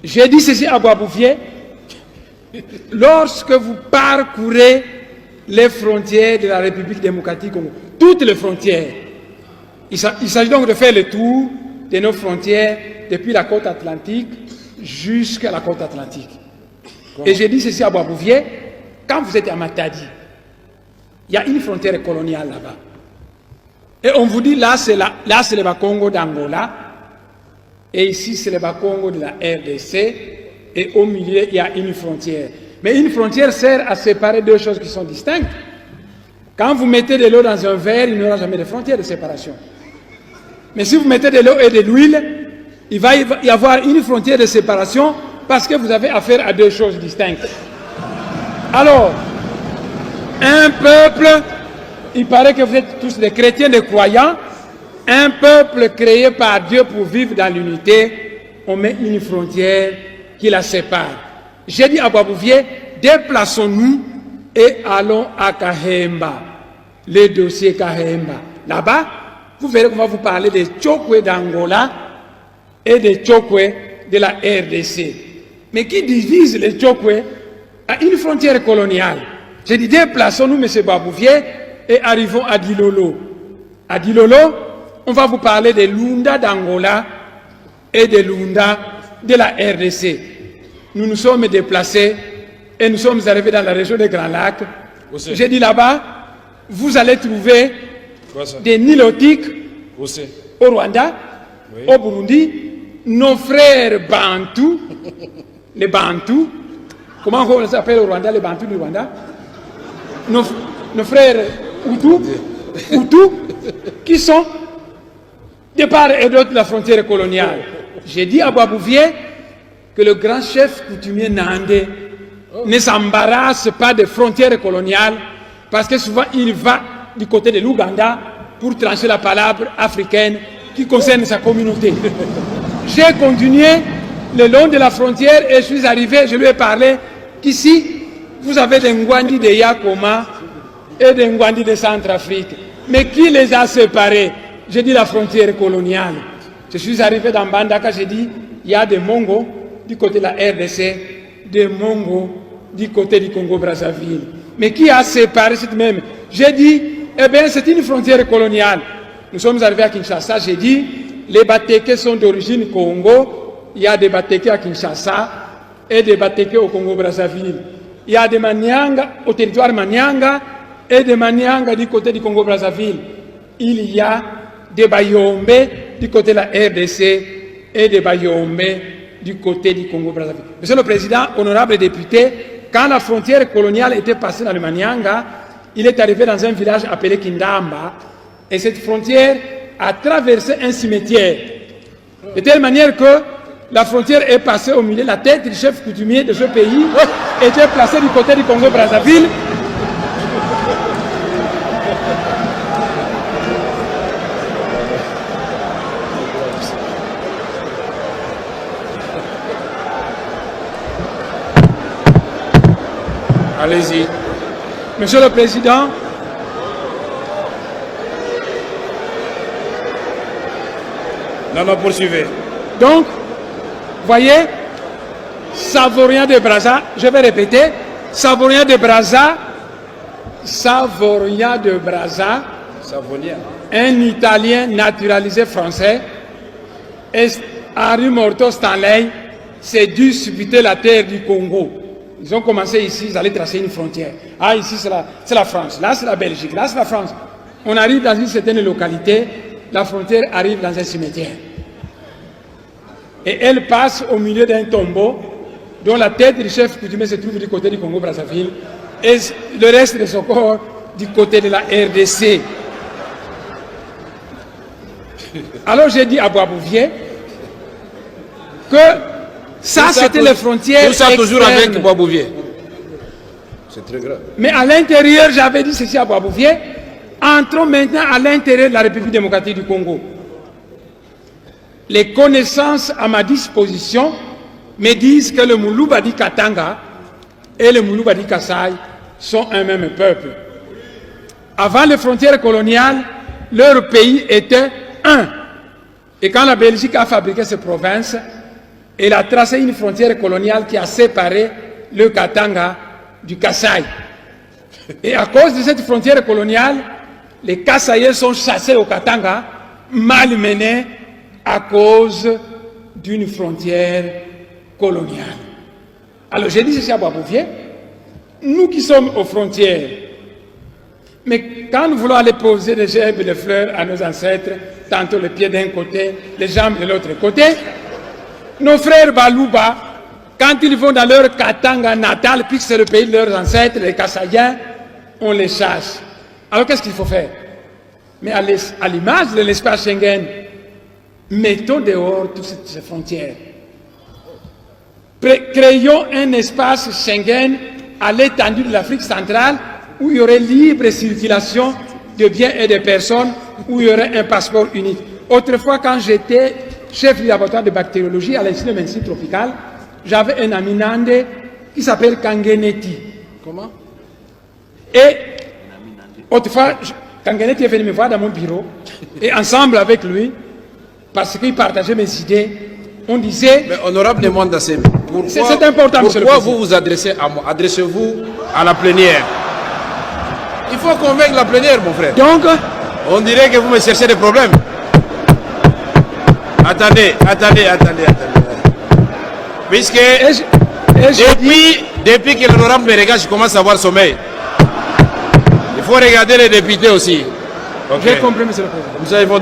J'ai dit ceci à Boisbouvier, lorsque vous parcourez les frontières de la République démocratique Congo, toutes les frontières, il s'agit donc de faire le tour de nos frontières depuis la côte atlantique jusqu'à la côte atlantique. Et j'ai dit ceci à Boisbouvier, quand vous êtes à Matadi, il y a une frontière coloniale là-bas. Et on vous dit, là c'est le Bas-Congo d'Angola, et ici c'est le Bas-Congo de la RDC, et au milieu il y a une frontière. Mais une frontière sert à séparer deux choses qui sont distinctes. Quand vous mettez de l'eau dans un verre, il n'y aura jamais de frontière de séparation. Mais si vous mettez de l'eau et de l'huile, il va y avoir une frontière de séparation parce que vous avez affaire à deux choses distinctes. Alors, un peuple, il paraît que vous êtes tous des chrétiens, des croyants, un peuple créé par Dieu pour vivre dans l'unité, on met une frontière qui la sépare. J'ai dit à Boisbouvier, déplaçons-nous et allons à Kahemba, le dossier Kahemba. Là-bas, vous verrez qu'on va vous parler des Tchokwe d'Angola et des Tchokwe de la RDC. Mais qui divise les Tchokwe à une frontière coloniale? J'ai dit, déplaçons-nous, M. Boisbouvier, et arrivons à Dilolo. À Dilolo, on va vous parler des Lunda d'Angola et des Lunda de la RDC. Nous nous sommes déplacés et nous sommes arrivés dans la région des Grands Lacs. J'ai dit là-bas, vous allez trouver des Nilotiques au Rwanda, au Burundi, nos frères Bantous, les Bantous, comment on s'appelle au Rwanda, les Bantous du Rwanda, nos frères Hutus, qui sont de part et d'autre de la frontière coloniale. J'ai dit à Boisbouvier que le grand chef coutumier Nandé ne s'embarrasse pas des frontières coloniales parce que souvent il va du côté de l'Ouganda pour trancher la palabre africaine qui concerne sa communauté. J'ai continué le long de la frontière et je suis arrivé, je lui ai parlé qu'ici, vous avez des Ngwandi de Yakoma et des Ngwandi de Centrafrique. Mais qui les a séparés? J'ai dit la frontière coloniale. Je suis arrivé dans Bandaka, j'ai dit, il y a des Mongos du côté de la RDC, des Mongos du côté du Congo-Brazzaville. Mais qui a séparé cette même? J'ai dit, eh bien, c'est une frontière coloniale. Nous sommes arrivés à Kinshasa, j'ai dit, les Batékés sont d'origine Congo, il y a des Batékés à Kinshasa et des Batékés au Congo-Brazzaville. Il y a des Manianga au territoire Manianga et des Manianga du côté du Congo-Brazzaville. Il y a des Bayombe du côté de la RDC et des Bayombe du côté du Congo-Brazzaville. Monsieur le Président, honorable député, quand la frontière coloniale était passée dans le Manianga, il est arrivé dans un village appelé Kindamba, et cette frontière a traversé un cimetière, de telle manière que la frontière est passée au milieu, la tête du chef coutumier de ce pays était placée du côté du Congo-Brazzaville. Allez-y. Monsieur le Président, non, poursuivez. Donc, voyez, Savorien de Brazza, je vais répéter, Savorien de Brazza, un Italien naturalisé français, et Henri Morton Stanley s'est dû disputer la terre du Congo. Ils ont commencé ici, ils allaient tracer une frontière. Ah, ici c'est la France, là c'est la Belgique, là c'est la France. On arrive dans une certaine localité, la frontière arrive dans un cimetière. Et elle passe au milieu d'un tombeau dont la tête du chef coutumier se trouve du côté du Congo-Brazzaville et le reste de son corps du côté de la RDC. Alors j'ai dit à Boisbouvier que ça c'était les frontières tout ça externes. Toujours avec Boisbouvier. C'est très grave. Mais à l'intérieur, j'avais dit ceci à Boisbouvier, entrons maintenant à l'intérieur de la République démocratique du Congo. Les connaissances à ma disposition me disent que le Moulou-Badi Katanga et le Moulou-Badi Kassai sont un même peuple. Avant les frontières coloniales, leur pays était un. Et quand la Belgique a fabriqué ces provinces, Il a tracé une frontière coloniale qui a séparé le Katanga du Kasaï. Et à cause de cette frontière coloniale, les Kasaïens sont chassés au Katanga, malmenés à cause d'une frontière coloniale. Alors j'ai dit ceci à Boisbouvier, nous qui sommes aux frontières, mais quand nous voulons aller poser des gerbes et des fleurs à nos ancêtres, tantôt les pieds d'un côté, les jambes de l'autre côté, nos frères Balouba, quand ils vont dans leur Katanga natal, puisque c'est le pays de leurs ancêtres, les Kasaïens, on les chasse. Alors qu'est-ce qu'il faut faire? Mais à l'image de l'espace Schengen, mettons dehors toutes ces frontières. Créons un espace Schengen à l'étendue de l'Afrique centrale où il y aurait libre circulation de biens et de personnes, où il y aurait un passeport unique. Autrefois, quand j'étais chef du laboratoire de bactériologie à l'Institut de médecine tropicale, j'avais un ami nandais qui s'appelle Kangeneti. Comment? Et autrefois, Kangeneti est venu me voir dans mon bureau, et ensemble avec lui, parce qu'il partageait mes idées, on disait... Mais honorable demande d'assez. C'est important, monsieur le Pourquoi président. vous vous adressez à moi? Adressez-vous à la plénière. Il faut convaincre la plénière, mon frère. Donc, On dirait que vous me cherchez des problèmes. Attendez. Puisque depuis que l'honorable me regarde, je commence à avoir sommeil. Il faut regarder les députés aussi. j'ai compris, monsieur le président. Nous allons